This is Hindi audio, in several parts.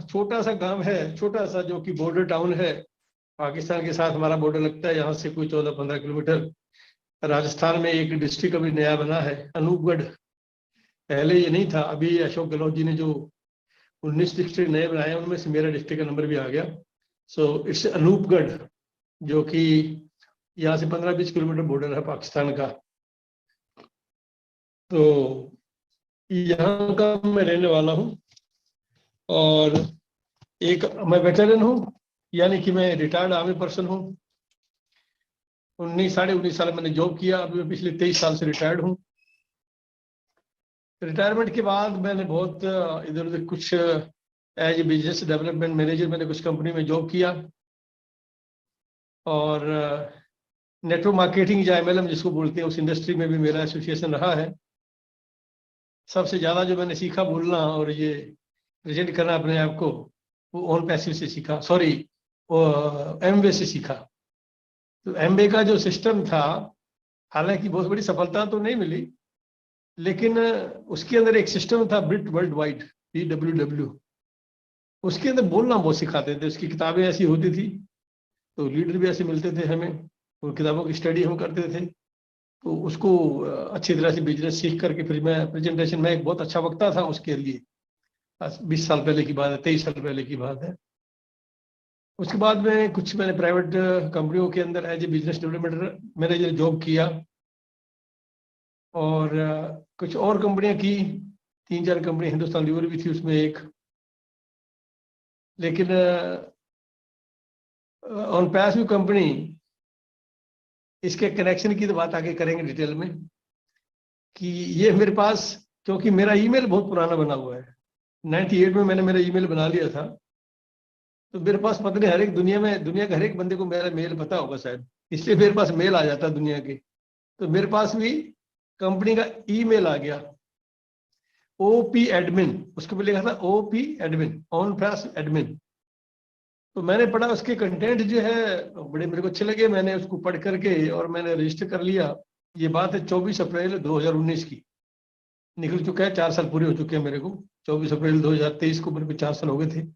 छोटा सा गांव है, छोटा सा, जो कि बॉर्डर टाउन है। पाकिस्तान के साथ हमारा बॉर्डर लगता है, यहाँ से कोई 14-15 किलोमीटर। राजस्थान में एक डिस्ट्रिक्ट अभी नया बना है, अनूपगढ़। पहले ये नहीं था, अभी अशोक गहलोत जी ने जो 19 डिस्ट्रिक्ट नए बनाए हैं, उनमें से मेरा डिस्ट्रिक्ट का नंबर भी आ गया। सो इट्स अनूपगढ़, जो कि यहाँ से 15-20 किलोमीटर बॉर्डर है पाकिस्तान का। तो यहाँ का मैं रहने वाला हूँ, और एक मैं वेटरन हूँ, यानी कि मैं रिटायर्ड आर्मी पर्सन हूँ। 19 साल मैंने जॉब किया, अभी मैं पिछले 23 साल से रिटायर्ड हूँ। रिटायरमेंट के बाद मैंने बहुत इधर उधर कुछ as a business development manager मैंने कुछ कंपनी में जॉब किया, और नेटवर्क मार्केटिंग या MLM जिसको बोलते हैं, उस इंडस्ट्री में भी मेरा एसोसिएशन रहा है। सबसे ज़्यादा जो मैंने सीखा बोलना और ये प्रेजेंट करना अपने आप को, वो ऑन पैसिव से सीखा, सॉरी एमवे से सीखा। तो एमवे का जो सिस्टम था, हालांकि बहुत बड़ी सफलता तो नहीं मिली, लेकिन उसके अंदर एक सिस्टम था, ब्रिट वर्ल्ड वाइड, BWW। उसके अंदर बोलना बहुत सिखाते थे, उसकी किताबें ऐसी होती थी, तो लीडर भी ऐसे मिलते थे हमें, उन किताबों की स्टडी हम करते थे। तो उसको अच्छी तरह से बिजनेस सीख करके फिर मैं प्रेजेंटेशन में एक बहुत अच्छा वक्ता था उसके लिए। 20 साल पहले की बात है, 23 साल पहले की बात है। उसके बाद में कुछ मैंने प्राइवेट कंपनियों के अंदर as a business development manager job किया, और कुछ और कंपनियां की, 3-4 कंपनी, हिंदुस्तान लीवर भी थी उसमें एक। लेकिन ऑन पैसिव कंपनी, इसके कनेक्शन की तो बात आगे करेंगे डिटेल में, कि ये मेरे पास, क्योंकि मेरा ईमेल बहुत पुराना बना हुआ है, 98 में मैंने मेरा ईमेल बना लिया था। तो मेरे पास पता नहीं, हर एक दुनिया के हर एक बंदे को मेरा मेल पता होगा शायद, इसलिए मेरे पास मेल आ जाता है दुनिया के। तो मेरे पास भी कंपनी का ईमेल आ गया, OP एडमिन, उसके पे लिखा था OP एडमिन, ऑन पैस एडमिन। तो मैंने पढ़ा, उसके कंटेंट जो है बड़े मेरे को अच्छे लगे, मैंने उसको पढ़ करके और मैंने रजिस्टर कर लिया। ये बात है 24 अप्रैल 2019 की, निकल चुका है, 4 साल पूरे हो चुके हैं मेरे को। 24 अप्रैल 2023 को मेरे को 4 साल हो गए थे।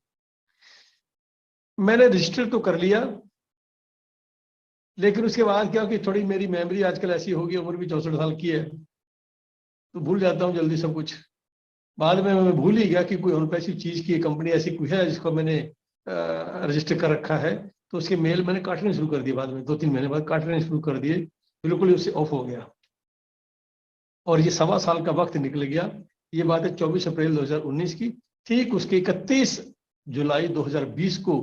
मैंने रजिस्टर तो कर लिया, लेकिन उसके बाद क्या कि थोड़ी मेरी मेमोरी आजकल ऐसी होगी, उम्र भी 64 साल की है, तो भूल जाता हूँ जल्दी सब कुछ। बाद में मैं भूल ही गया कि कोई और पैसी चीज की कंपनी ऐसी कोई है जिसको मैंने रजिस्टर कर रखा है। तो उसके मेल मैंने काटने शुरू कर दिए, बाद में 2-3 महीने बाद काटने शुरू कर दिए, बिल्कुल ही उससे ऑफ हो गया। और ये 1.25 साल का वक्त निकल गया। ये बात है 24 अप्रैल 2019 की। ठीक उसके 31 जुलाई 2020 को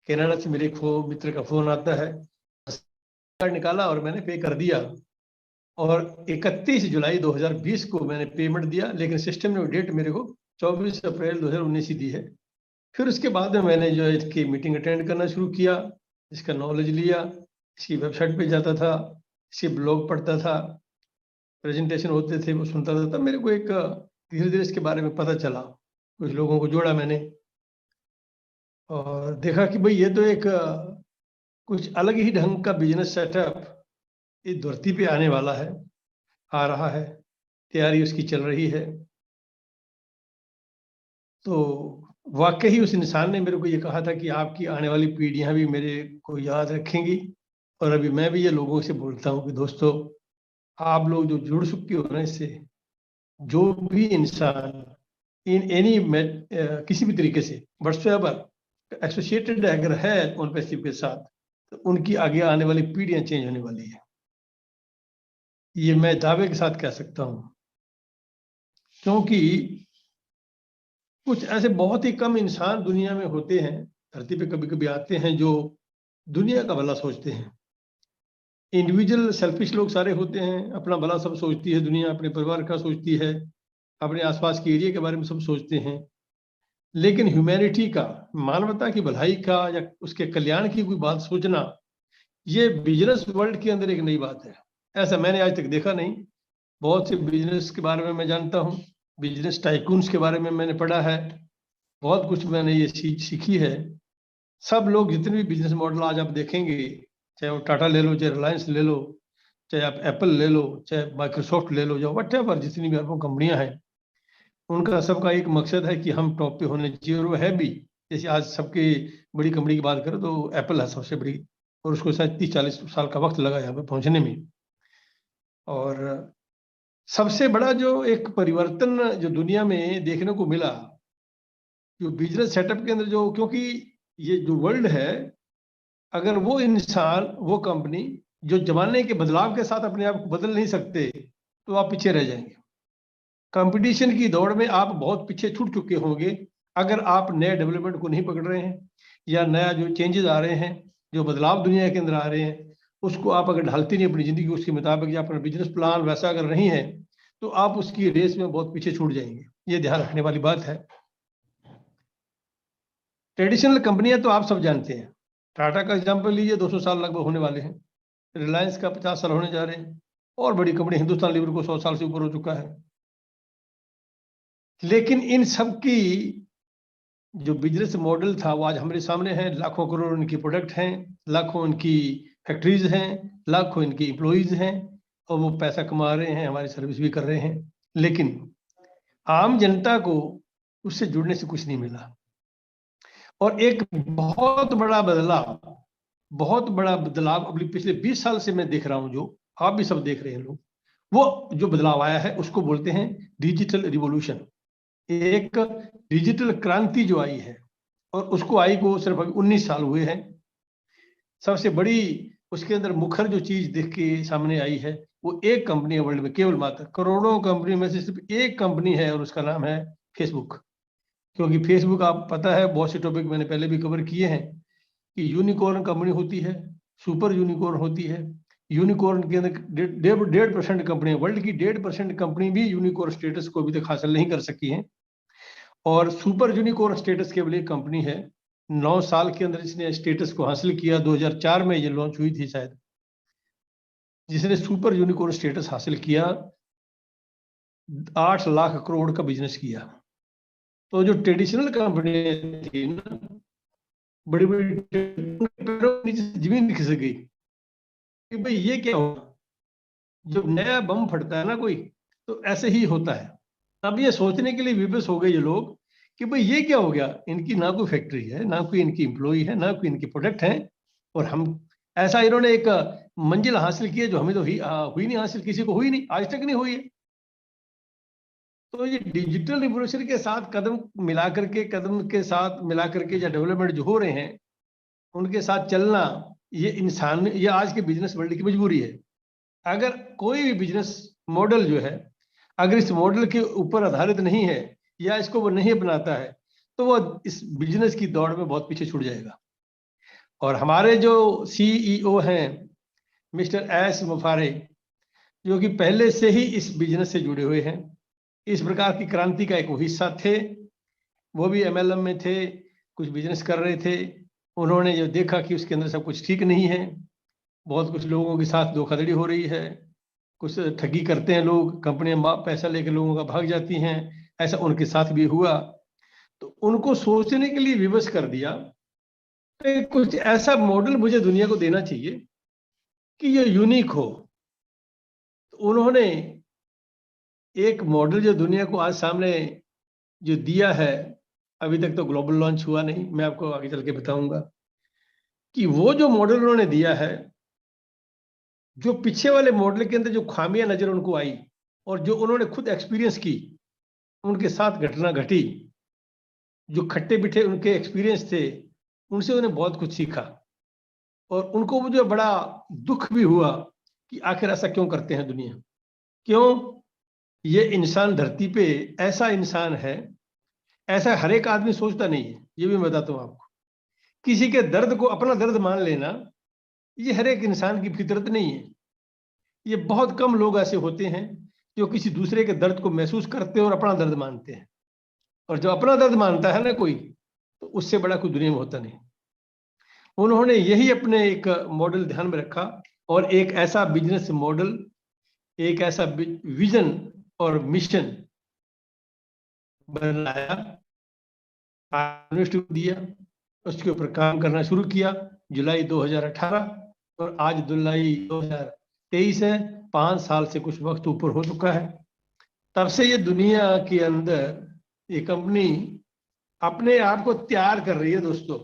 कनाडा से मेरे एक मित्र का फोन आता है, कार्ड निकाला और मैंने पे कर दिया, और 31 जुलाई 2020 को मैंने पेमेंट दिया, लेकिन सिस्टम ने वो डेट मेरे को 24 अप्रैल 2019 ही दी है। फिर उसके बाद में मैंने जो है इसकी मीटिंग अटेंड करना शुरू किया, इसका नॉलेज लिया, इसकी वेबसाइट पे जाता था, इसके ब्लॉग पढ़ता था, प्रेजेंटेशन होते थे वो सुनता था। तब मेरे को एक धीरे धीरे इसके बारे में पता चला, कुछ लोगों को जोड़ा मैंने, और देखा कि भाई ये तो एक कुछ अलग ही ढंग का बिजनेस सेटअप इस धरती पे आने वाला है, आ रहा है, तैयारी उसकी चल रही है। तो वाकई उस इंसान ने मेरे को ये कहा था कि आपकी आने वाली पीढ़ियां भी मेरे को याद रखेंगी। और अभी मैं भी ये लोगों से बोलता हूँ कि दोस्तों, आप लोग जो जुड़ चुके हो ना इससे, जो भी इंसान इन एनी किसी भी तरीके से व्हाट्सएवर एसोसिएटेड अगर है ऑन पैसिव के साथ, तो उनकी आगे आने वाली पीढ़ियां चेंज होने वाली है, ये मैं दावे के साथ कह सकता हूं। क्योंकि कुछ ऐसे बहुत ही कम इंसान दुनिया में होते हैं, धरती पे कभी कभी आते हैं, जो दुनिया का भला सोचते हैं। इंडिविजुअल सेल्फिश लोग सारे होते हैं, अपना भला सब सोचती है दुनिया, अपने परिवार का सोचती है, अपने आसपास के एरिया के बारे में सब सोचते हैं। लेकिन ह्यूमैनिटी का, मानवता की भलाई का या उसके कल्याण की कोई बात सोचना, ये बिजनेस वर्ल्ड के अंदर एक नई बात है। ऐसा मैंने आज तक देखा नहीं। बहुत से बिजनेस के बारे में मैं जानता हूँ, बिजनेस टाइकून्स के बारे में मैंने पढ़ा है, बहुत कुछ मैंने ये सीखी है। सब लोग जितने भी बिजनेस मॉडल आज आप देखेंगे, चाहे वो टाटा ले लो, चाहे रिलायंस ले लो, चाहे आप एप्पल ले लो, चाहे माइक्रोसॉफ्ट ले लो, या वट एवर जितनी भी आपको कंपनियां हैं, उनका सबका एक मकसद है कि हम टॉप पे होने चाहिए, और वो है भी। जैसे आज सबके बड़ी कंपनी की बात करें तो एप्पल है सबसे बड़ी, और उसको शायद 30-40 साल का वक्त लगा यहाँ पे पहुंचने में। और सबसे बड़ा जो एक परिवर्तन जो दुनिया में देखने को मिला, जो बिजनेस सेटअप के अंदर, जो क्योंकि ये जो वर्ल्ड है, अगर वो इंसान, वो कंपनी जो जमाने के बदलाव के साथ अपने आप को बदल नहीं सकते, तो आप पीछे रह जाएंगे। कंपटीशन की दौड़ में आप बहुत पीछे छूट चुके होंगे अगर आप नए डेवलपमेंट को नहीं पकड़ रहे हैं, या नया जो चेंजेस आ रहे हैं, जो बदलाव दुनिया के अंदर आ रहे हैं, उसको आप अगर ढालते नहीं अपनी जिंदगी उसके मुताबिक, या अपना बिजनेस प्लान वैसा अगर नहीं है, तो आप उसकी रेस में बहुत पीछे छूट जाएंगे। ये ध्यान रखने वाली बात है। ट्रेडिशनल कंपनियां तो आप सब जानते हैं। टाटा का एग्जाम्पल लीजिए, 200 साल लगभग होने वाले हैं। रिलायंस का 50 साल होने जा रहे हैं, और बड़ी कंपनी हिंदुस्तान लीवर को 100 साल से ऊपर हो चुका है। लेकिन इन सब की जो बिजनेस मॉडल था वो आज हमारे सामने है। लाखों करोड़ इनकी प्रोडक्ट हैं, लाखों इनकी फैक्ट्रीज हैं, लाखों इनकी एम्प्लॉइज हैं, और वो पैसा कमा रहे हैं, हमारी सर्विस भी कर रहे हैं। लेकिन आम जनता को उससे जुड़ने से कुछ नहीं मिला। और एक बहुत बड़ा बदलाव अभी पिछले 20 साल से मैं देख रहा हूं, जो आप भी सब देख रहे हैं लोग, वो जो बदलाव आया है उसको बोलते हैं डिजिटल रिवॉल्यूशन। एक डिजिटल क्रांति जो आई है, और उसको आई को सिर्फ अभी 19 साल हुए हैं। सबसे बड़ी उसके अंदर मुखर जो चीज देख के सामने आई है, वो एक कंपनी है वर्ल्ड में, केवल मात्र करोड़ों कंपनी में से सिर्फ एक कंपनी है, और उसका नाम है फेसबुक। क्योंकि फेसबुक, आप पता है, बहुत से टॉपिक मैंने पहले भी कवर किए हैं, कि यूनिकॉर्न कंपनी होती है, सुपर यूनिकॉर्न होती है। यूनिकॉर्न के अंदर 1.5% कंपनी, वर्ल्ड की 1.5% कंपनी भी यूनिकॉर्न स्टेटस को अभी तक हासिल नहीं कर सकी है। और सुपर यूनिकॉर्न स्टेटस केवल एक कंपनी है, 9 साल के अंदर इसने स्टेटस को हासिल किया। 2004 में ये लॉन्च हुई थी शायद, जिसने सुपर यूनिकॉर्न स्टेटस हासिल किया, 8 लाख करोड़ का बिजनेस किया। तो जो ट्रेडिशनल कंपनी थी ना, बड़ी बड़ी नीचे जमीन खिसक गई कि भाई ये क्या होगा। जब नया बम फटता है ना कोई, तो ऐसे ही होता है। अब ये सोचने के लिए विवश हो गए ये लोग कि भाई ये क्या हो गया, इनकी ना कोई फैक्ट्री है, ना कोई इनकी एम्प्लॉई है, ना कोई इनकी प्रोडक्ट है, और हम ऐसा इन्होंने एक मंजिल हासिल की है जो हमें तो हुई नहीं हासिल, किसी को हुई नहीं, आज तक नहीं हुई है। तो ये डिजिटल रिवोल्यूशन के साथ कदम के साथ मिला करके जो डेवलपमेंट जो हो रहे हैं, उनके साथ चलना, ये आज के बिजनेस वर्ल्ड की मजबूरी है। अगर कोई भी बिजनेस मॉडल जो है, अगर इस मॉडल के ऊपर आधारित नहीं है, या इसको वो नहीं अपनाता है, तो वो इस बिजनेस की दौड़ में बहुत पीछे छूट जाएगा। और हमारे जो सीईओ हैं, मिस्टर एस मुफारे, जो कि पहले से ही इस बिजनेस से जुड़े हुए हैं, इस प्रकार की क्रांति का एक वो हिस्सा थे। वो भी एमएलएम में थे, कुछ बिजनेस कर रहे थे। उन्होंने जो देखा कि उसके अंदर सब कुछ ठीक नहीं है, बहुत कुछ लोगों के साथ धोखाधड़ी हो रही है, कुछ ठगी करते हैं लोग, कंपनियां पैसा लेकर लोगों का भाग जाती हैं, ऐसा उनके साथ भी हुआ। तो उनको सोचने के लिए विवश कर दिया कि कुछ ऐसा मॉडल मुझे दुनिया को देना चाहिए कि ये यूनिक हो। तो उन्होंने एक मॉडल जो दुनिया को आज सामने जो दिया है, अभी तक तो ग्लोबल लॉन्च हुआ नहीं, मैं आपको आगे चल के बताऊंगा, कि वो जो मॉडल उन्होंने दिया है, जो पीछे वाले मॉडल के अंदर जो खामियां नजर उनको आई, और जो उन्होंने खुद एक्सपीरियंस की, उनके साथ घटना घटी, जो खट्टे मीठे उनके एक्सपीरियंस थे, उनसे उन्हें बहुत कुछ सीखा। और उनको मुझे बड़ा दुख भी हुआ कि आखिर ऐसा क्यों करते हैं दुनिया, क्यों ये इंसान धरती पे ऐसा इंसान है, ऐसा हर एक आदमी सोचता नहीं है। ये भी मैं बताता हूँ आपको, किसी के दर्द को अपना दर्द मान लेना, ये हर एक इंसान की फितरत नहीं है। ये बहुत कम लोग ऐसे होते हैं जो किसी दूसरे के दर्द को महसूस करते हैं और अपना दर्द मानते हैं। और जो अपना दर्द मानता है ना कोई, तो उससे बड़ा कोई दुनिया में होता नहीं। उन्होंने यही अपने एक मॉडल ध्यान में रखा, और एक ऐसा बिजनेस मॉडल, एक ऐसा विजन और मिशन बनाया, दिया, उसके ऊपर काम करना शुरू किया जुलाई 2018, और आज जुलाई 2023 है, 5 साल से कुछ वक्त ऊपर हो चुका है। तब से ये दुनिया के अंदर ये कंपनी अपने आप को तैयार कर रही है दोस्तों।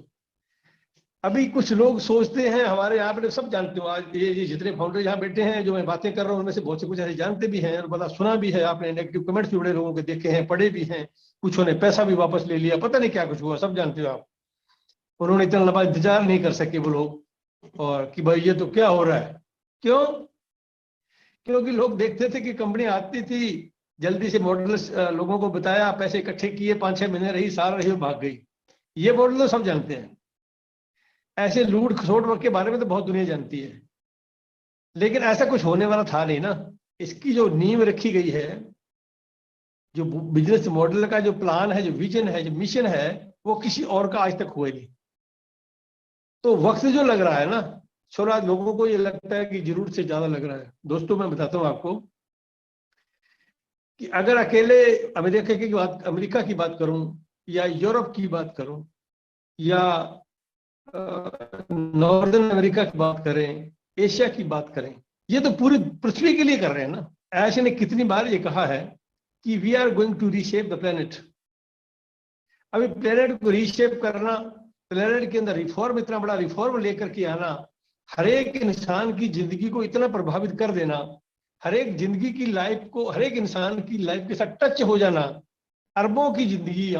अभी कुछ लोग सोचते हैं, हमारे यहाँ पे सब जानते हो, आज ये जितने फाउंडर यहाँ बैठे हैं जो मैं बातें कर रहा हूँ, उनमें से बहुत से कुछ ऐसे जानते भी हैं और बड़ा सुना भी है, आपने नेगेटिव कमेंट्स भी बड़े लोगों के देखे हैं, पढ़े भी हैं, कुछ ने पैसा भी वापस ले लिया, पता नहीं क्या कुछ हुआ, सब जानते हो आप। उन्होंने इतना लंबा इंतजार नहीं कर सके वो लोग, और कि भाई ये तो क्या हो रहा है। क्यों? क्योंकि लोग देखते थे कि कंपनी आती थी, जल्दी से मॉडल लोगों को बताया, पैसे इकट्ठे किए, 5-6 महीने रही, साल रही और भाग गई। ये मॉडल तो सब जानते हैं। ऐसे लूट खसोट के बारे में तो बहुत दुनिया जानती है, लेकिन ऐसा कुछ होने वाला था नहीं ना। इसकी जो नींव रखी गई है, जो बिजनेस मॉडल का जो प्लान है, जो विजन है, जो मिशन है, वो किसी और का आज तक हुआ नहीं। तो वक्त जो लग रहा है ना, थोड़ा लोगों को ये लगता है कि जरूरत से ज्यादा लग रहा है। दोस्तों मैं बताता हूँ आपको कि अगर अकेले अमेरिका की बात करूं, या यूरोप की बात करूं, या नॉर्दर्न अमेरिका की बात करें, एशिया की बात करें, ये तो पूरी पृथ्वी के लिए कर रहे हैं ना। ऐश ने कितनी बार ये कहा है कि we are going to reshape the planet. अभी प्लेनेट को रीशेप करना, प्लेनेट के अंदर रिफॉर्म, इतना बड़ा रिफॉर्म लेकर के आना, हर एक इंसान की जिंदगी को इतना प्रभावित कर देना, हर एक जिंदगी की लाइफ को, हर एक इंसान की लाइफ के साथ टच हो जाना, अरबों की जिंदगी,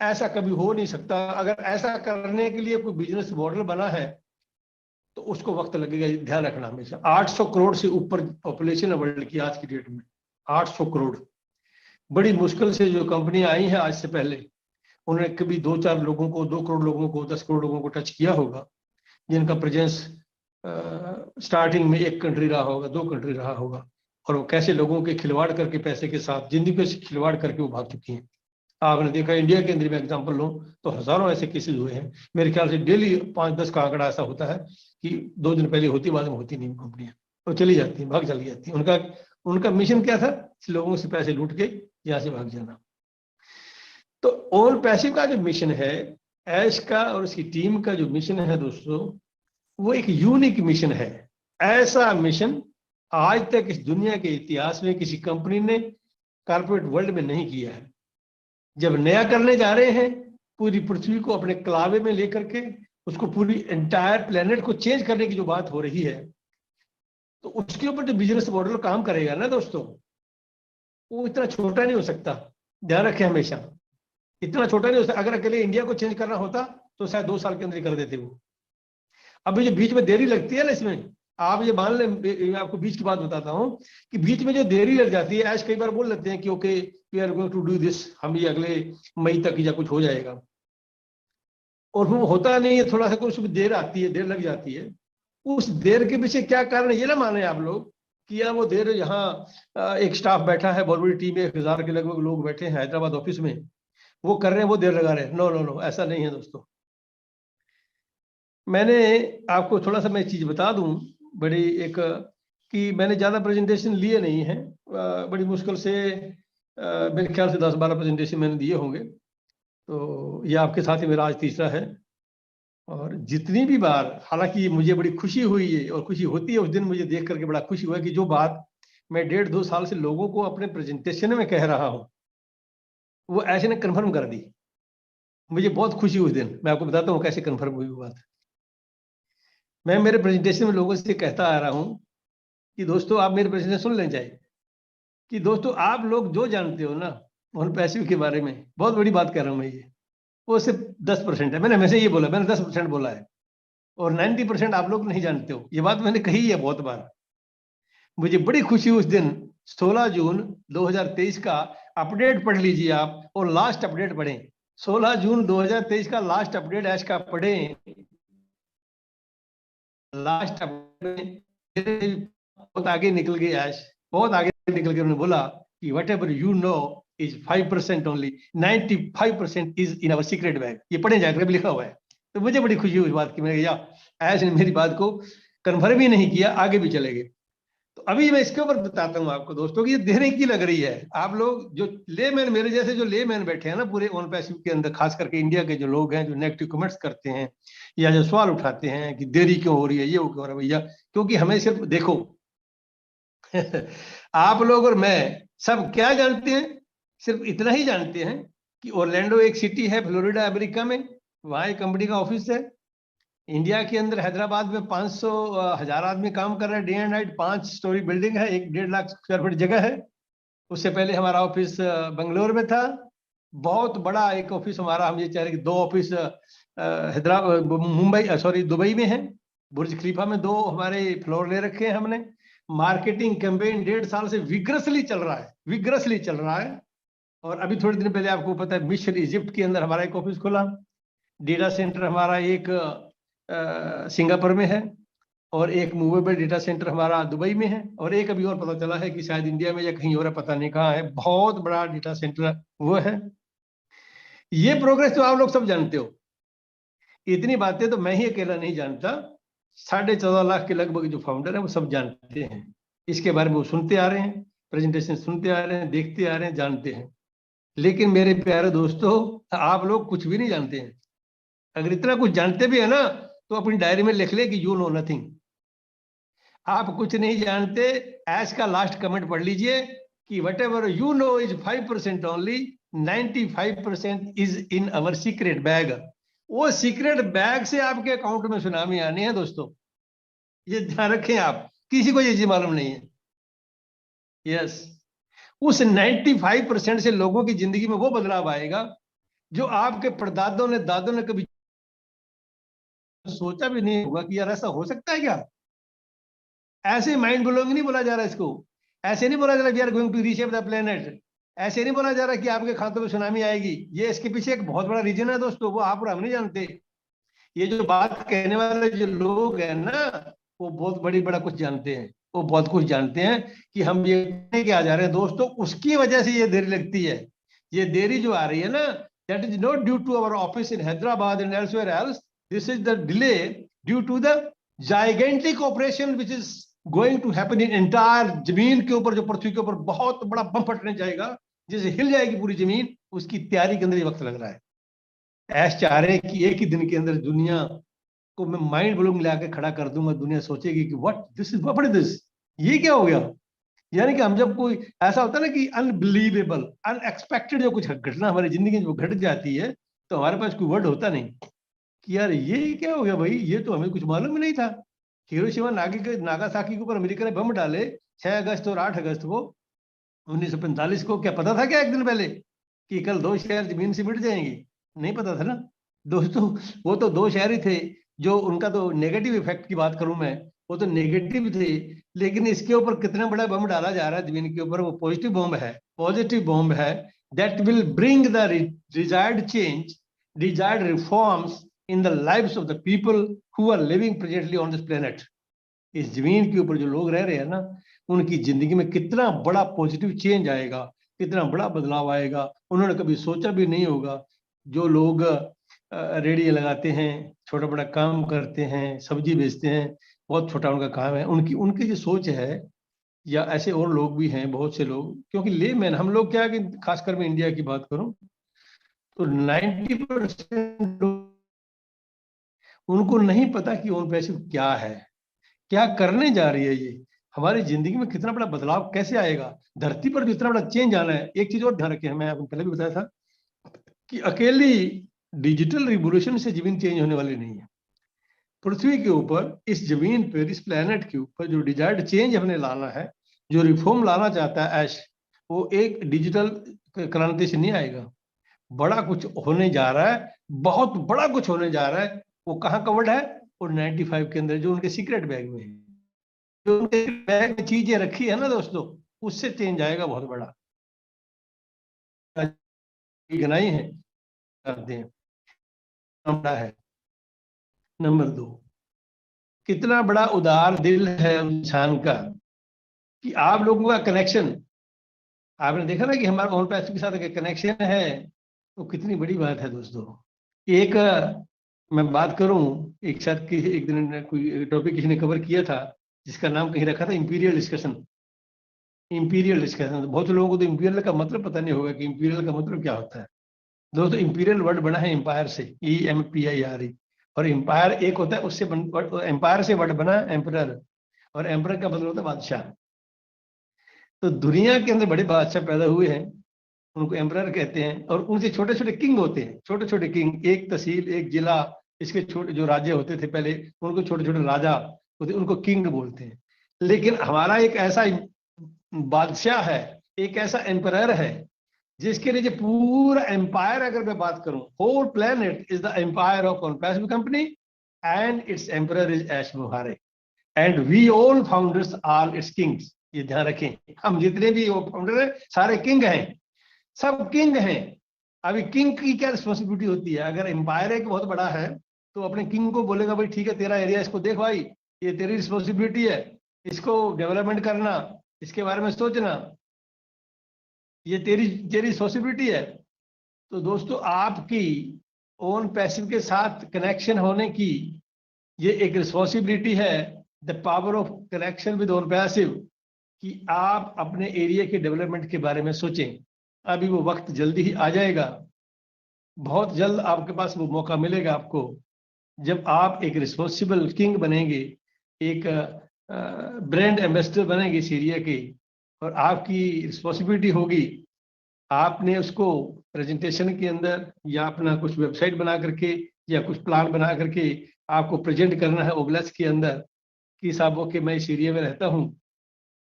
ऐसा कभी हो नहीं सकता। अगर ऐसा करने के लिए कोई बिजनेस मॉडल बना है तो उसको वक्त लगेगा, ध्यान रखना हमेशा। 800 करोड़ से ऊपर पॉपुलेशन है वर्ल्ड की आज की डेट में, 800 करोड़। बड़ी मुश्किल से जो कंपनी आई है आज से पहले, उन्होंने कभी 2-4 लोगों को, 2 करोड़ लोगों को, 10 करोड़ लोगों को टच किया होगा, जिनका प्रेजेंस स्टार्टिंग में 1 कंट्री रहा होगा, 2 कंट्री रहा होगा, और वो कैसे लोगों के खिलवाड़ करके, पैसे के साथ जिंदगी से खिलवाड़ करके वो भाग चुकी हैं। आपने देखा इंडिया के अंदर में एग्जांपल लो तो हजारों ऐसे केसेस हुए हैं। मेरे ख्याल से डेली 5-10 का आंकड़ा ऐसा होता है कि 2 दिन पहले होती, बाद में होती नहीं कंपनियां, वो चली जाती हैं, भाग चली जाती हैं। उनका मिशन क्या था? लोगों से पैसे लूट के यहाँ से भाग जाना। तो ओन पैसिव का जो मिशन है, ऐश का और उसकी टीम का जो मिशन है दोस्तों, वो एक यूनिक मिशन है। ऐसा मिशन आज तक इस दुनिया के इतिहास में किसी कंपनी ने कॉर्पोरेट वर्ल्ड में नहीं किया है। जब नया करने जा रहे हैं, पूरी पृथ्वी को अपने कलावे में लेकर के, उसको पूरी एंटायर प्लेनेट को चेंज करने की जो बात हो रही है, तो उसके ऊपर जो बिजनेस मॉडल काम करेगा ना दोस्तों, वो इतना छोटा नहीं हो सकता। ध्यान रखें हमेशा, इतना छोटा नहीं हो सकता। अगर अकेले इंडिया को चेंज करना होता तो शायद 2 साल के अंदर कर देते वो। अभी जो बीच में देरी लगती है ना इसमें, आप ये मान लें, मैं आपको बीच की बात बताता हूँ कि बीच में जो देरी लग जाती है, ऐसे कई बार बोल लेते हैं कि okay we are going to do this, हम ये अगले मई तक या कुछ हो जाएगा, और वो होता नहीं है। थोड़ा सा कुछ देर आती है, देर लग जाती है। उस देर के पीछे क्या कारण है, ये ना माने आप लोग कि यार वो देर, यहाँ एक स्टाफ बैठा है, बहुत बड़ी टीम है, 1000 के लगभग लोग बैठे हैं हैदराबाद ऑफिस में, वो कर रहे हैं, वो देर लगा रहे हैं। नो नो नो, ऐसा नहीं है दोस्तों। मैंने आपको थोड़ा सा मैं चीज बता दूं, बड़ी एक, कि मैंने ज्यादा प्रेजेंटेशन लिए नहीं है, बड़ी मुश्किल से मेरे ख्याल से 10-12 प्रेजेंटेशन मैंने दिए होंगे। तो ये आपके साथ ही मेरा आज तीसरा है। और जितनी भी बार, हालांकि मुझे बड़ी खुशी हुई है और खुशी होती है उस दिन मुझे देख करके बड़ा खुशी हुआ कि जो बात मैं 1.5-2 साल से लोगों को अपने प्रेजेंटेशन में कह रहा हूँ, वो ऐसे ने कन्फर्म कर दी। मुझे बहुत खुशी हुई उस दिन। मैं आपको बताता हूँ कैसे कन्फर्म हुई वो बात। मैं मेरे प्रेजेंटेशन में लोगों से कहता आ रहा हूँ कि दोस्तों आप मेरे प्रेजेंटेशन सुन लें जाए, कि दोस्तों आप लोग जो जानते हो ना उन पैसिव के बारे में, बहुत बड़ी बात कर रहा हूँ मैं, ये वो सिर्फ 10% है। मैंने हमेशा ये बोला, मैंने 10% बोला है, और 90% आप लोग नहीं जानते हो। ये बात मैंने कही है बहुत बार। मुझे बड़ी खुशी उस दिन 16 जून 2023 का अपडेट पढ़ लीजिए आप, और लास्ट अपडेट पढ़ें। 16 जून 2023 का लास्ट अपडेट ऐश का पढ़ें। लास्ट अपडेट बहुत आगे निकल गई ऐश, बहुत आगे निकल गए। उन्होंने बोला कि what ever you know is 5% only, 95% is in our secret bag. ये पढ़े जाकर लिखा हुआ है। तो मुझे बड़ी खुशी हुई इस बात की। मैंने कहा ऐश ने मेरी बात को कन्फर्म ही नहीं किया, आगे भी चले गए। तो अभी मैं इसके ऊपर बताता हूँ आपको दोस्तों कि ये देने की लग रही है। आप लोग जो लेमैन, मेरे जैसे जो लेमैन बैठे हैं ना पूरे ऑन पैसिव के अंदर, खास करके इंडिया के जो लोग हैं, जो नेगेटिव कमेंट्स करते हैं या जो सवाल उठाते हैं कि देरी क्यों हो रही है, ये क्यों हो रहा है भैया, क्योंकि हमें सिर्फ देखो आप लोग और मैं सब क्या जानते हैं? सिर्फ इतना ही जानते हैं कि ओरलैंडो एक सिटी है फ्लोरिडा अमेरिका में, वहां एक कंपनी का ऑफिस है। इंडिया के अंदर हैदराबाद में 500,000 आदमी काम कर रहे हैं day and night. 5 story building है, 1.5 लाख स्क्वायर फीट जगह है। उससे पहले हमारा ऑफिस बंगलोर में था, बहुत बड़ा एक ऑफिस हमारा। हम ये चाह रहे कि 2 office Hyderabad Mumbai sorry Dubai में है, बुर्ज खलीफा में 2 हमारे फ्लोर ले रखे हैं हमने। मार्केटिंग कैंपेन 1.5 साल से विग्रसली चल रहा है, विग्रसली चल रहा है। और अभी थोड़े दिन पहले आपको पता है मिस्र इजिप्ट के अंदर हमारा एक ऑफिस खुला। डेटा सेंटर हमारा एक सिंगापुर में है, और एक मूवेबल डेटा सेंटर हमारा दुबई में है, और एक अभी और पता चला है कि शायद इंडिया में या कहीं और है, पता नहीं कहाँ है। बहुत बड़ा डेटा सेंटर वो है। ये प्रोग्रेस तो आप लोग सब जानते हो। इतनी बातें तो मैं ही अकेला नहीं जानता, 14.5 लाख के लगभग जो फाउंडर है वो सब जानते हैं। इसके बारे में वो सुनते आ रहे हैं, प्रेजेंटेशन सुनते आ रहे हैं, देखते आ रहे हैं, जानते हैं। लेकिन मेरे प्यारे दोस्तों, आप लोग कुछ भी नहीं जानते हैं। अगर इतना कुछ जानते भी है ना, तो अपनी डायरी में लिख ले कि यू नो नथिंग। आप कुछ नहीं जानते। ऐश का लास्ट कमेंट पढ़ लीजिए कि what ever you know is 5% only, 95% is in our secret bag. वो सीक्रेट बैग से आपके अकाउंट में सुनामी आनी है दोस्तों, ये ध्यान रखें आप। किसी को ये चीज मालूम नहीं है। यस, उस 95% से लोगों की जिंदगी में वो बदलाव आएगा जो आपके परदादों ने दादों ने कभी सोचा भी नहीं होगा कि यार ऐसा हो सकता है क्या। ऐसे माइंड ब्लोइंग नहीं बोला जा रहा इसको। ऐसे नहीं बोला जा रहा we are going to reshape the planet. ऐसे नहीं बोला जा रहा कि आपके खातों में सुनामी आएगी। ये इसके पीछे एक बहुत बड़ा रीजन है दोस्तों, वो आप और हम नहीं जानते। ये जो बात कहने वाले जो लोग हैं ना, वो बहुत बड़ा कुछ जानते हैं। वो बहुत कुछ जानते हैं कि हम ये क्या जा रहे हैं दोस्तों। उसकी वजह से ये देरी लगती है। ये देरी जो आ रही है ना, that is not due to our office in Hyderabad and elsewhere else. This is the delay due to the gigantic operation which is going to happen in entire जमीन के ऊपर, जो पृथ्वी के ऊपर बहुत बड़ा बम फटने जाएगा, जिससे हिल जाएगी पूरी जमीन। उसकी तैयारी के अंदर ये वक्त लग रहा है। ऐश चाह रहे हैं कि एक ही दिन के अंदर दुनिया को मैं माइंड ब्लोइंग लाके खड़ा कर दूंगा। दुनिया सोचेगी कि what this is, what is this, ये क्या हो गया। यानी कि हम जब कोई ऐसा होता है ना कि अनबिलीवेबल अनएक्सपेक्टेड जो कुछ घटना हमारी जिंदगी में घट जाती है, तो हमारे पास कोई वर्ड होता नहीं कि यार ये क्या हो गया भाई, ये तो हमें कुछ मालूम ही नहीं था। हिरोशिमा नागासाकी के ऊपर अमेरिका ने बम डाले 6 अगस्त और 8 अगस्त को 1945 को। क्या पता था क्या एक दिन पहले कि कल 2 शहर जमीन से मिट जाएंगी? नहीं पता था ना दोस्तों। वो तो 2 शहर ही थे जो, उनका तो नेगेटिव इफेक्ट की बात करूं मैं, वो तो नेगेटिव थे। लेकिन इसके ऊपर कितना बड़ा बम डाला जा रहा है जमीन के ऊपर, वो पॉजिटिव बम है, पॉजिटिव बम है। That will bring the desired change, desired reforms in the lives of the people who are living presently on this planet. इस जमीन के ऊपर जो लोग रह रहे हैं ना, उनकी जिंदगी में कितना बड़ा पॉजिटिव चेंज आएगा, कितना बड़ा बदलाव आएगा, उन्होंने कभी सोचा भी नहीं होगा। जो लोग रेडी लगाते हैं, छोटा बड़ा काम करते हैं, सब्जी बेचते हैं, बहुत छोटा उनका काम है, उनकी उनकी जो सोच है, या ऐसे और लोग भी हैं बहुत से लोग, क्योंकि लेमैन हम लोग क्या कि खासकर मैं इंडिया की बात करूं तो 90% उनको नहीं पता कि ओन पैसिव क्या है, क्या करने जा रही है ये, हमारी जिंदगी में कितना बड़ा बदलाव कैसे आएगा, धरती पर जितना बड़ा चेंज आना है। एक चीज और ध्यान रखें, मैं आपको पहले भी बताया था कि अकेली डिजिटल रिवोल्यूशन से जमीन चेंज होने वाली नहीं है। पृथ्वी के ऊपर, इस जमीन पर, इस प्लेनेट के ऊपर जो डिजायर्ड चेंज हमने लाना है, जो रिफॉर्म लाना चाहता है ऐश, वो एक डिजिटल क्रांति से नहीं आएगा। बड़ा कुछ होने जा रहा है, बहुत बड़ा कुछ होने जा रहा है। वो कहाँ कवर्ड है? वो 95 के अंदर, जो उनके सीक्रेट बैग में है, जो उनके बैग में चीजें रखी है ना दोस्तों, उससे चेंज आएगा बहुत बड़ा। गनाई है करते हैं। है नंबर 2, कितना बड़ा उदार दिल है इंसान का कि आप लोगों का कनेक्शन, आपने देखा ना कि हमारा ओन पैसे के साथ एक कनेक्शन है, तो कितनी बड़ी बात है दोस्तों। एक मैं बात करूं, एक साथ की एक दिन कोई टॉपिक किसी ने कवर किया था जिसका नाम कहीं रखा था इंपीरियल डिस्कशन। इंपीरियल डिस्कशन, बहुत से लोगों को तो इंपीरियल का मतलब पता नहीं होगा कि इंपीरियल का मतलब क्या होता है। दोस्तों इंपीरियल वर्ड बना है एम्पायर से, EMPIRE। और एम्पायर एक होता है, उससे एम्पायर से वर्ड बना एम्परर, और एम्परर का मतलब होता है बादशाह। तो दुनिया के अंदर बड़े बादशाह पैदा हुए हैं, उनको एम्परर कहते हैं, और उनसे छोटे छोटे किंग होते हैं, छोटे छोटे किंग, एक तहसील एक जिला, इसके छोटे जो राज्य होते थे पहले, उनको छोटे छोटे राजा होते, उनको किंग बोलते हैं। लेकिन हमारा एक ऐसा बादशाह है, एक ऐसा एम्परर है जिसके लिए पूरा एम्पायर, अगर मैं बात करूं, whole planet is the empire of Onpassive company and its emperor is Ash Mufareh and we all founders are its kings. ये ध्यान रखें, हम जितने भी फाउंडर हैं सारे किंग हैं, सब किंग हैं। अभी किंग की क्या रिस्पॉन्सिबिलिटी होती है? अगर एम्पायर एक बहुत बड़ा है तो अपने किंग को बोलेगा भाई ठीक है तेरा एरिया, इसको देख भाई, ये तेरी रिस्पॉन्सिबिलिटी है, इसको डेवलपमेंट करना, इसके बारे में सोचना, ये तेरी तेरी रिस्पॉन्सिबिलिटी है। तो दोस्तों आपकी ओन पैसिव के साथ कनेक्शन होने की ये एक रिस्पॉन्सिबिलिटी है, the power of connection with own passive, कि आप अपने एरिया के डेवलपमेंट के बारे में सोचें। अभी वो वक्त जल्दी ही आ जाएगा, बहुत जल्द आपके पास वो मौका मिलेगा आपको, जब आप एक रिस्पॉन्सिबल किंग बनेंगे, एक ब्रांड एम्बेसडर बनेंगे इस एरिया के, और आपकी रिस्पॉन्सिबिलिटी होगी, आपने उसको प्रेजेंटेशन के अंदर या अपना कुछ वेबसाइट बना करके या कुछ प्लान बना करके आपको प्रेजेंट करना है ओबलेस के अंदर कि साहब कि मैं इस एरिया में रहता हूँ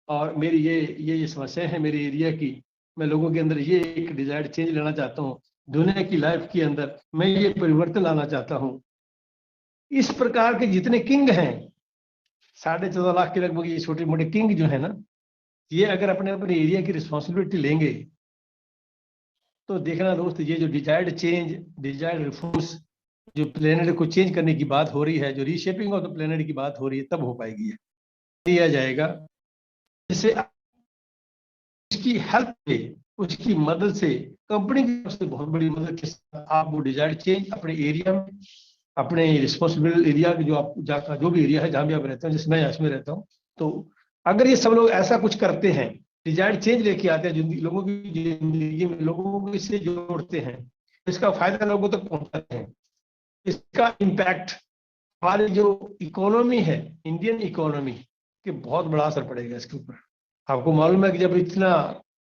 और मेरी ये समस्याएं हैं मेरे एरिया की, मैं लोगों के अंदर ये एक डिजायर्ड चेंज लाना चाहता हूँ, दुनिया की लाइफ के अंदर मैं ये परिवर्तन लाना चाहता हूँ। इस प्रकार के जितने किंग हैं, 14.5 लाख के लगभग ये छोटे मोटे किंग जो है ना, ये अगर अपने अपने एरिया की रिस्पॉन्सिबिलिटी लेंगे तो देखना दोस्त, ये जो डिजायर्ड चेंज, डिजायर्ड रिफॉर्म्स, जो प्लेनेट को चेंज करने की बात हो रही है, जो रीशेपिंग ऑफ द प्लेनेट की बात हो रही है, तब हो पाएगी, दिया जाएगा। जिससे उसकी हेल्प से, उसकी मदद से, कंपनी की तरफ से बहुत बड़ी मदद के साथ आप वो डिजायर्ड चेंज अपने एरिया में, अपने रिस्पॉन्सिबल एरिया के जो आप जाकर जो भी एरिया है जहां भी आप रहते हैं, जिसमें मैं इसमें रहता हूँ, तो अगर ये सब लोग ऐसा कुछ करते हैं, डिजायर्ड चेंज लेके आते हैं जिंदगी, लोगों की जिंदगी में, लोगों को इससे जोड़ते हैं, इसका फायदा लोगों तक पहुंचाते हैं, इसका इम्पैक्ट हमारी जो इकोनॉमी है, इंडियन इकोनॉमी के बहुत बड़ा असर पड़ेगा इसके ऊपर। आपको मालूम है कि जब इतना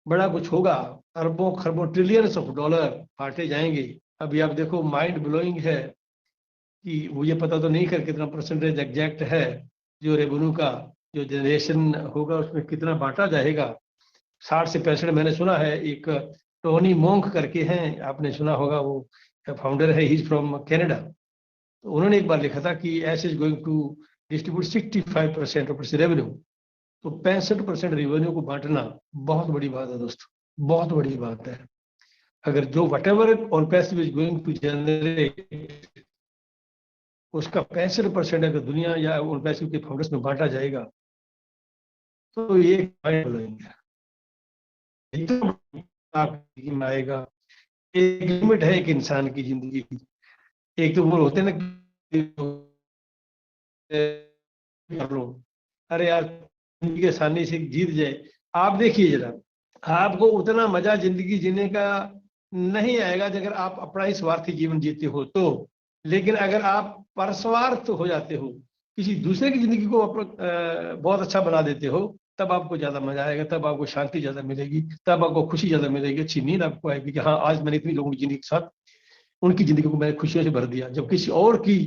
बड़ा कुछ होगा, अरबों खरबों ट्रिलियंस ऑफ डॉलर बांटे जाएंगे। अभी आप देखो, माइंड ब्लोइंग है कि वो ये पता तो नहीं कर कितना परसेंटेज एग्जैक्ट है जो रेवेन्यू का जो जनरेशन होगा उसमें कितना बांटा जाएगा। 60 से 65 मैंने सुना है, एक टोनी मोंक करके हैं, आपने सुना होगा, वो फाउंडर है, ही इज फ्रॉम कनाडा। तो उन्होंने एक बार लिखा था कि S is going to distribute 65% of its revenue. तो 65% रेवेन्यू को बांटना बहुत बड़ी बात है दोस्तों, बहुत बड़ी बात है। अगर जो वट एवर और passive is going to generate, उसका 65% अगर दुनिया या उन पैसिव के फाउंडर्स में बांटा जाएगा तो ये माइंड ब्लोइंग है, आपकी में आएगा। एक लिमिट है एक इंसान की जिंदगी की, एक तो वो होते हैं ना कर लो, अरे यार जिंदगी आसानी से जीत जाए। आप देखिए जरा, आपको उतना मजा जिंदगी जीने का नहीं आएगा अगर आप अपना ही स्वार्थी जीवन जीते हो तो। लेकिन अगर आप परस्वार्थ हो जाते हो, किसी दूसरे की जिंदगी को बहुत अच्छा बना देते हो, तब आपको ज्यादा मजा आएगा, तब आपको शांति ज्यादा मिलेगी, तब आपको खुशी ज्यादा मिलेगी, अच्छी नींद आपको आएगी कि हाँ आज मैंने इतनी लोगों की जिंदगी के साथ उनकी जिंदगी को मैंने खुशियों से भर दिया। जब किसी और की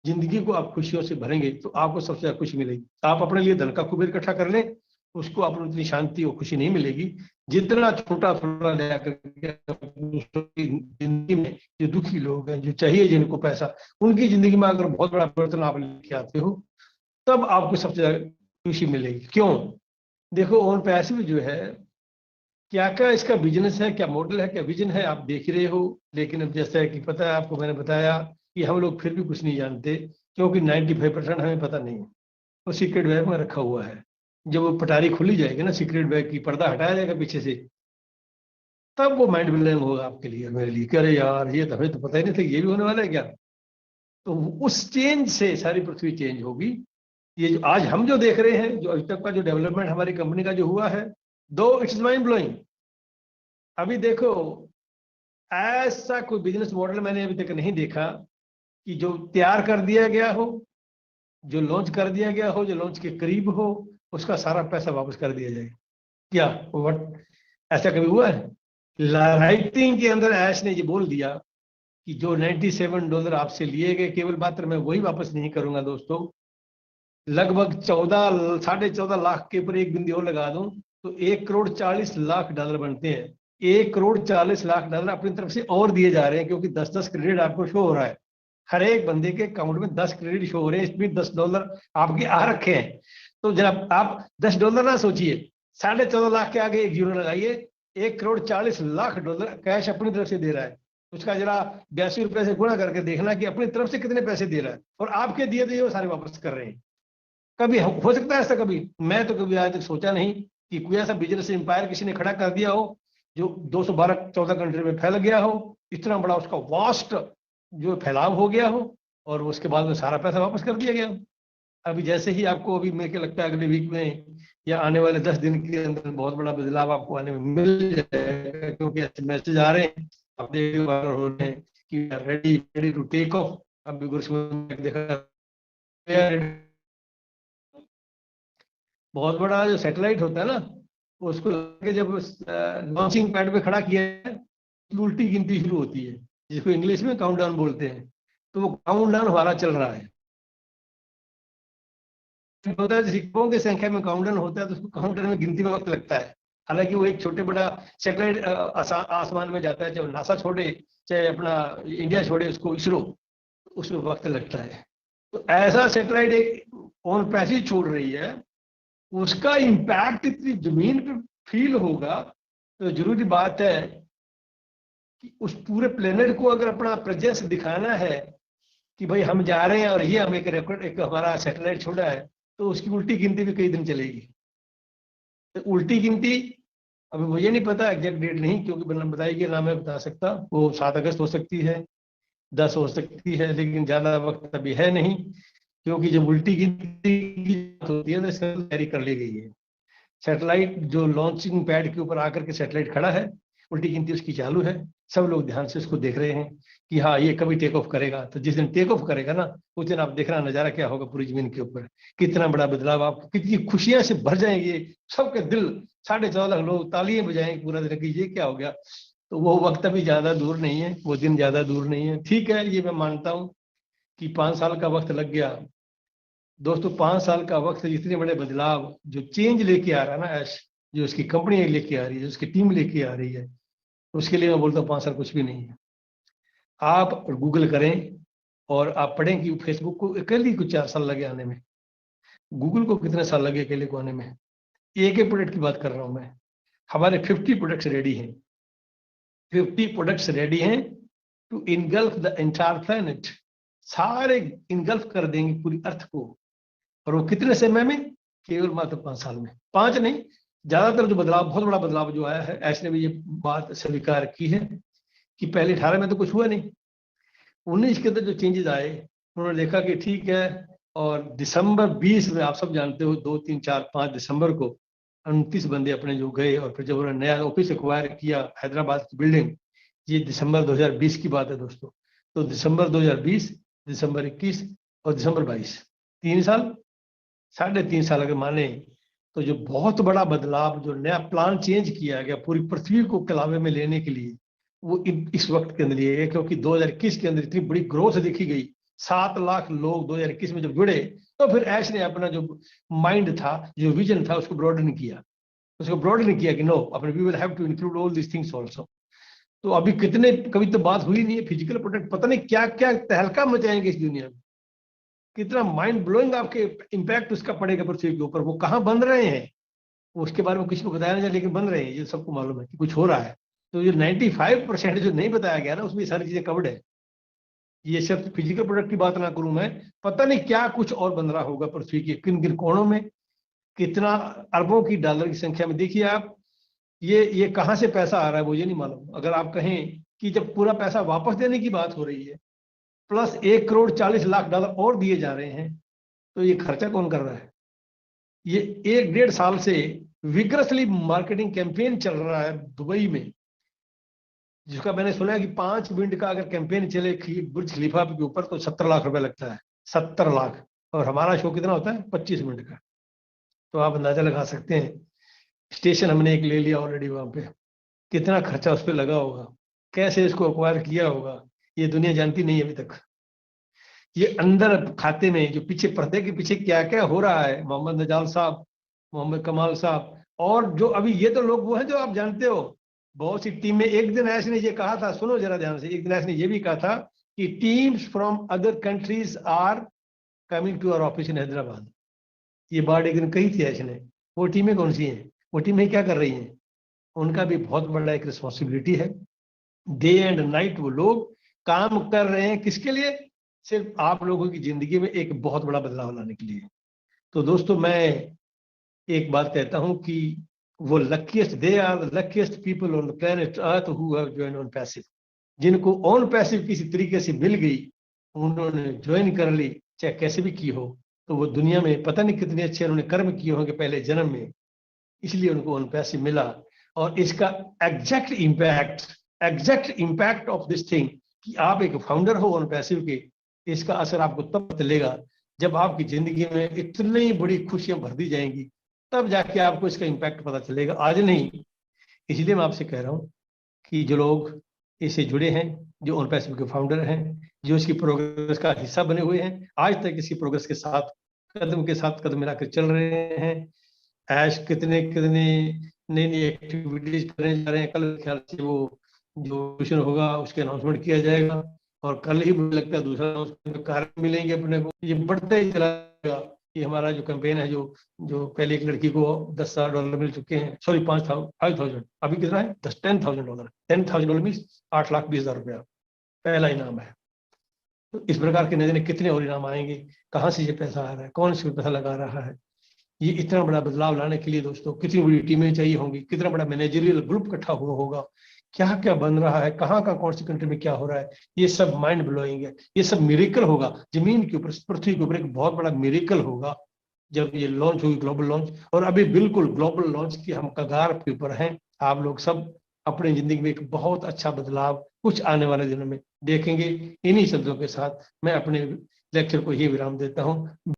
जिंदगी को आप खुशियों से भरेंगे तो आपको सबसे ज्यादा खुशी मिलेगी। आप अपने लिए धन का कुबेर इकट्ठा कर लें, उसको आपको इतनी शांति और खुशी नहीं मिलेगी जितना छोटा थोड़ा लिया करके जिंदगी में जो दुखी लोग हैं, जो चाहिए जिनको पैसा, उनकी जिंदगी में अगर बहुत बड़ा परिवर्तन आप लेके आते हो, तब आपको सबसे ज्यादा खुशी मिलेगी। क्यों? देखो, ओन पैसिव जो है, क्या क्या इसका बिजनेस है, क्या मॉडल है, क्या विजन है, आप देख रहे हो। लेकिन अब जैसा है कि पता है आपको, मैंने बताया कि हम लोग फिर भी कुछ नहीं जानते, क्योंकि 95% हमें पता नहीं है, वो सीक्रेट बैग में रखा हुआ है। जब वो पटारी खुली जाएगी ना, सीक्रेट बैग की पर्दा हटाया जाएगा पीछे से, तब वो माइंड ब्लोइंग होगा आपके लिए, मेरे लिए, कि अरे यार ये तो हमें तो पता ही नहीं था ये भी होने वाला है क्या। तो उस चेंज से सारी पृथ्वी चेंज होगी। ये जो आज हम जो देख रहे हैं, जो अभी तक का जो डेवलपमेंट हमारी कंपनी का जो हुआ है, दो इट्स माइंड ब्लोइंग। अभी देखो, ऐसा कोई बिजनेस मॉडल मैंने अभी तक नहीं देखा कि जो तैयार कर दिया गया हो, जो लॉन्च कर दिया गया हो, जो लॉन्च के करीब हो, उसका सारा पैसा वापस कर दिया जाए। क्या व्हाट, ऐसा कभी हुआ है? राइटिंग के अंदर ऐश ने ये बोल दिया कि जो $97 आपसे लिए गए केवल मात्र मैं वही वापस नहीं करूंगा दोस्तों। लगभग 14.5 लाख के ऊपर एक बिंदी और लगा दूं तो $1,40,40,00,000 बनते हैं। $1,40,40,00,000 अपनी तरफ से और दिए जा रहे हैं, क्योंकि 10-10 क्रेडिट आपको शो हो रहा है। हर एक बंदे के अकाउंट में 10 क्रेडिट शो हो रहे हैं, इसमें $10 आपके आ रखे हैं। तो जब आप $10 ना सोचिए, 14.5 लाख के आगे एक जीरो लगाइए। $1,40,40,00,000 कैश अपनी तरफ से दे रहा है। उसका जरा 82 रुपए से गुणा करके देखना कि अपनी तरफ से कितने पैसे दे रहा है, और आपके दिए तो ये सारे वापस कर रहे हैं। कभी हो सकता है ऐसा? कभी मैं तो कभी आज तक सोचा नहीं कि कोई ऐसा बिजनेस एम्पायर किसी ने खड़ा कर दिया हो जो 212-14 कंट्री में फैल गया हो, इतना बड़ा उसका वास्ट जो फैलाव हो गया हो, और उसके बाद में सारा पैसा वापस कर दिया गया। अभी जैसे ही आपको, अभी मेरे को लगता है अगले वीक में या आने वाले 10 दिन के अंदर बहुत बड़ा बदलाव आपको आने में मिल जाएगा, क्योंकि ऐसे मैसेज आ रहे हैं, आप देख हो रहे हैं कि रेडी टू टेक ऑफ। अभी देखा बहुत बड़ा जो सैटेलाइट होता है ना, उसको जब लॉन्चिंग पैड पे खड़ा किया है, उल्टी गिनती शुरू होती है, जिसको इंग्लिश में काउंटडाउन बोलते हैं। तो वो काउंटडाउन हमारा चल रहा है। होता है सिक्कों की संख्या में काउंटडाउन होता है, तो उसको काउंटडाउन में गिनती में वक्त लगता है। हालांकि वो एक छोटे बड़ा सैटेलाइट आसमान में जाता है, चाहे नासा छोड़े चाहे अपना इंडिया छोड़े, उसको इसरो, उसमें वक्त लगता है। तो ऐसा सैटेलाइट एक ऑन पैसेज छोड़ रही है, उसका इम्पैक्ट इतनी जमीन पे फील होगा, तो जरूरी बात है कि उस पूरे प्लेनेट को अगर अपना प्रेजेंस दिखाना है कि भाई हम जा रहे हैं और ये हम एक रेकॉर्ड, एक हमारा सैटेलाइट छोड़ा है, तो उसकी उल्टी गिनती भी कई दिन चलेगी। तो उल्टी गिनती अभी मुझे नहीं पता, एग्जैक्ट डेट नहीं, क्योंकि बताएगी ना मैं बता सकता। वो 7 अगस्त हो सकती है, 10 हो सकती है, लेकिन ज्यादा वक्त अभी है नहीं, क्योंकि जब उल्टी गिनती की बात होती है तो इसकी तैयारी कर ली गई है। सैटेलाइट जो लॉन्चिंग पैड के ऊपर आकर के सैटेलाइट खड़ा है, उल्टी गिनती उसकी चालू है। सब लोग ध्यान से उसको देख रहे हैं कि हाँ ये कभी टेक ऑफ करेगा। तो जिस दिन टेक ऑफ करेगा ना, उस दिन आप देख रहा नजारा क्या होगा पूरी जमीन के ऊपर, कितना बड़ा बदलाव, आप कितनी खुशियां से भर जाएंगे, सबके दिल 14.5 लाख लोग तालियां बजाएंगे पूरा दिन कि ये क्या हो गया। तो वो वक्त अभी ज्यादा दूर नहीं है, वो दिन ज्यादा दूर नहीं है। ठीक है, ये मैं मानता हूँ कि 5 साल का वक्त लग गया दोस्तों। 5 साल का वक्त, इतने बड़े बदलाव जो चेंज लेके आ रहा है ना ऐश, जो उसकी कंपनी लेके आ रही है, जो उसकी टीम लेके आ रही है, उसके लिए मैं बोलता हूँ 5 साल कुछ भी नहीं है। आप गूगल करें और आप पढ़ें कि फेसबुक को अकेले कुछ 4 साल लगे आने में, गूगल को कितने साल लगे अकेले को आने में। एक एक प्रोडक्ट की बात कर रहा हूं मैं। हमारे 50 प्रोडक्ट्स रेडी हैं, 50 प्रोडक्ट्स रेडी हैं to engulf the entire planet. सारे इनगल्फ कर देंगे पूरी अर्थ को, और वो कितने समय में? केवल मात्र 5 साल में। 5 नहीं, ज्यादातर जो बदलाव, बहुत बड़ा बदलाव जो आया है, ऐसे ने भी ये बात स्वीकार की है कि पहले 18 में तो कुछ हुआ नहीं, 19 के अंदर जो चेंजेस आए, उन्होंने देखा कि ठीक है। और दिसंबर 20 में आप सब जानते हो, 2, 3, 4, 5 दिसंबर को 29 बंदे अपने जो गए, और फिर जब उन्होंने नया ऑफिस एक्वायर किया हैदराबाद की बिल्डिंग, ये दिसंबर 2020 की बात है दोस्तों। तो दिसंबर 2020, दिसंबर 21 और दिसंबर 22, 3 साल, 3.5 साल अगर माने, तो जो बहुत बड़ा बदलाव, जो नया प्लान चेंज किया गया पूरी पृथ्वी को कलावे में लेने के लिए, वो इस वक्त के अंदर लिए गया। क्योंकि 2021 के अंदर इतनी बड़ी ग्रोथ देखी गई, 7 लाख लोग 2021 में जब जुड़े, तो फिर ऐश ने अपना जो माइंड था, जो विजन था, उसको ब्रॉडन किया। उसको ब्रॉडन किया कि नो, अपने we will have to include all this things also. तो अभी कितने, कभी तो बात हुई नहीं है, फिजिकल प्रोडक्ट पता नहीं क्या क्या तहलका मचाएंगे इस दुनिया में, कितना माइंड ब्लोइंग आपके इम्पैक्ट उसका पड़ेगा पृथ्वी के ऊपर। वो कहाँ बन रहे हैं उसके बारे में किसी को बताया नहीं, लेकिन बन रहे हैं, ये सबको मालूम है कि कुछ हो रहा है। तो जो 95% जो नहीं बताया गया ना, उसमें सारी चीजें कवर्ड है। ये सिर्फ फिजिकल प्रोडक्ट की बात ना करूं मैं, पता नहीं क्या कुछ और बन रहा होगा पृथ्वी के किन किन कोणों में, कितना अरबों की डॉलर की संख्या में। देखिए आप, ये कहाँ से पैसा आ रहा है मुझे नहीं मालूम। अगर आप कहें कि जब पूरा पैसा वापस देने की बात हो रही है, प्लस $1,40,00,000 और दिए जा रहे हैं, तो ये खर्चा कौन कर रहा है? ये 1-1.5 साल से विग्रसली मार्केटिंग कैंपेन चल रहा है दुबई में, जिसका मैंने सुना है कि 5 मिनट का अगर कैंपेन चले बुर्ज खलीफा के ऊपर, तो 70 लाख रुपए लगता है, 70 लाख। और हमारा शो कितना होता है? 25 मिनट का। तो आप अंदाजा लगा सकते हैं स्टेशन हमने एक ले लिया ऑलरेडी, वहां पे कितना खर्चा उस पर लगा होगा, कैसे इसको अक्वायर किया होगा, ये दुनिया जानती नहीं है अभी तक। ये अंदर खाते में जो पीछे पर्दे के पीछे क्या क्या हो रहा है, मोहम्मद नजाल साहब, मोहम्मद कमाल साहब, और जो अभी ये तो लोग वो हैं जो आप जानते हो, बहुत सी टीम में। एक दिन ऐसे ने ये कहा था, सुनो जरा ध्यान से, एक दिन ऐसे ने ये भी कहा था कि teams from other countries are coming to our office in Hyderabad. ये बात एक दिन कही थी ऐसे ने। वो टीमें कौन सी हैं, वो टीमें क्या कर रही हैं? उनका भी बहुत बड़ा एक रिस्पॉन्सिबिलिटी है। डे एंड नाइट वो लोग काम कर रहे हैं, किसके लिए? सिर्फ आप लोगों की जिंदगी में एक बहुत बड़ा बदलाव लाने के लिए। तो दोस्तों, मैं एक बात कहता हूं कि वो luckiest, they are the luckiest people on the planet earth who have join OnPassive. जिनको ऑन पैसिव किसी तरीके से मिल गई, उन्होंने ज्वाइन कर ली, चाहे कैसे भी की हो, तो वो दुनिया में पता नहीं कितने अच्छे उन्होंने कर्म किए होंगे पहले जन्म में, इसलिए उनको ऑन पैसिव मिला। और इसका exact impact of this thing कि आप एक फाउंडर हो ऑन पैसिव के, इसका असर आपको तब चलेगा जब आपकी जिंदगी में इतनी बड़ी खुशियां भर दी जाएंगी, तब जाके आपको इसका इम्पैक्ट पता चलेगा, आज नहीं। इसलिए मैं आपसे कह रहा हूं कि जो लोग इससे जुड़े हैं, जो ऑन पैसिव के फाउंडर हैं, जो इसकी प्रोग्रेस का हिस्सा बने हुए हैं, आज तक इसकी प्रोग्रेस के साथ कदम मिलाकर चल रहे हैं, ऐश कितने कितने नई नई एक्टिविटीज करने जा रहे हैं। कल ख्याल से वो जो मिशन होगा उसके अनाउंसमेंट किया जाएगा, और कल ही मुझे लगता है दूसरा अनाउंसमेंट कार्य मिलेंगे अपने को। ये बढ़ते ही चला जाएगा। ये हमारा जो कैंपेन है, जो जो पहले एक लड़की को $10,000 मिल चुके हैं, सॉरी 5,000, अभी कितना है, $10,000। $10,000 मीन 8,20,000 पहला इनाम है। तो इस प्रकार के नए कितने और इनाम आएंगे, कहाँ से ये पैसा आ रहा है, कौन से पैसा लगा रहा है। ये इतना बड़ा बदलाव लाने के लिए दोस्तों कितनी बड़ी टीमें चाहिए होंगी, कितना बड़ा मैनेजरियल ग्रुप इकट्ठा हुआ होगा, क्या क्या बन रहा है, कहाँ कहाँ कौन सी कंट्री में क्या हो रहा है, ये सब माइंड ब्लोइंग है। ये सब मिरेकल होगा जमीन के ऊपर, पृथ्वी के ऊपर एक बहुत बड़ा मिरेकल होगा जब ये लॉन्च होगी, ग्लोबल लॉन्च। और अभी बिल्कुल ग्लोबल लॉन्च की हम कगार के ऊपर हैं। आप लोग सब अपनी जिंदगी में एक बहुत अच्छा बदलाव कुछ आने वाले दिनों में देखेंगे। इन्हीं शब्दों के साथ मैं अपने लेक्चर को ये विराम देता हूँ।